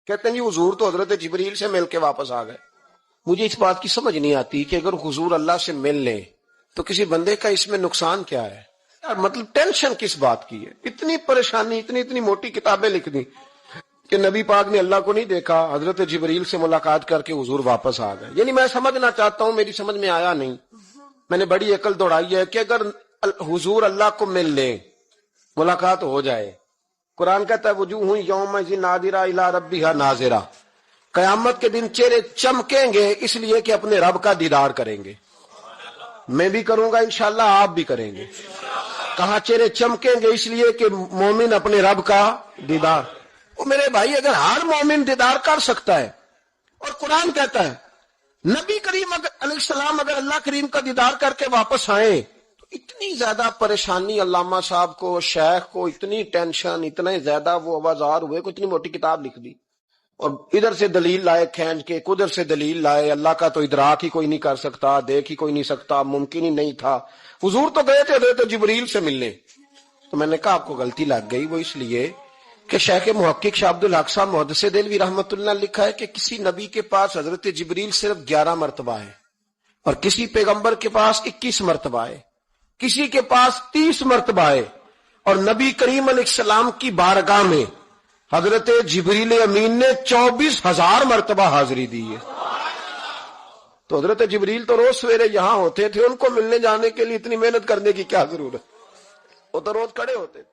کہتے ہیں جی حضور تو حضرت جبریل سے مل کے واپس آ گئے. مجھے اس بات کی سمجھ نہیں آتی کہ اگر حضور اللہ سے مل لیں تو کسی بندے کا اس میں نقصان کیا ہے یار؟ مطلب ٹینشن کس بات کی ہے؟ اتنی پریشانی، اتنی موٹی کتابیں لکھ دی کہ نبی پاک نے اللہ کو نہیں دیکھا، حضرت جبریل سے ملاقات کر کے حضور واپس آ گئے. یعنی میں سمجھنا چاہتا ہوں، میری سمجھ میں آیا نہیں. میں نے بڑی عقل دوڑائی ہے کہ اگر حضور اللہ کو مل لیں، ملاقات ہو جائے، قرآن کہتا ہے وجوہ یومئذ ناظرہ الی ربہا ناظرہ، قیامت کے دن چہرے چمکیں گے اس لیے کہ اپنے رب کا دیدار کریں گے. میں بھی کروں گا انشاءاللہ، آپ بھی کریں گے. کہاں چہرے چمکیں گے؟ اس لیے کہ مومن اپنے رب کا دیدار. وہ میرے بھائی اگر ہر مومن دیدار کر سکتا ہے، اور قرآن کہتا ہے نبی کریم علیہ السلام اگر اللہ کریم کا دیدار کر کے واپس آئیں تو اتنی زیادہ پریشانی علامہ صاحب کو، شیخ کو اتنی ٹینشن، اتنے زیادہ وہ آوازار ہوئے کہ اتنی موٹی کتاب لکھ دی، اور ادھر سے دلیل لائے کھینچ کے، ادھر سے دلیل لائے اللہ کا تو ادراک ہی کوئی نہیں کر سکتا، دیکھ ہی کوئی نہیں سکتا، ممکن ہی نہیں تھا. حضور تو گئے تھے حضرت جبریل سے ملنے. تو میں نے کہا آپ کو غلطی لگ گئی. وہ اس لیے کہ شیخ محقق شاہ عبد الحق صاحب محدث دہلوی رحمۃ اللہ نے لکھا ہے کہ کسی نبی کے پاس حضرت جبریل صرف 11 مرتبہ ہے، اور کسی پیغمبر کے پاس 21 مرتبہ ہے، کسی کے پاس 30 مرتبہ ہے، اور نبی کریم علیہ السلام کی بارگاہ میں حضرت جبریل امین نے 24,000 مرتبہ حاضری دی ہے. تو حضرت جبریل تو روز سویرے یہاں ہوتے تھے، ان کو ملنے جانے کے لیے اتنی محنت کرنے کی کیا ضرورت؟ وہ تو روز کھڑے ہوتے تھے.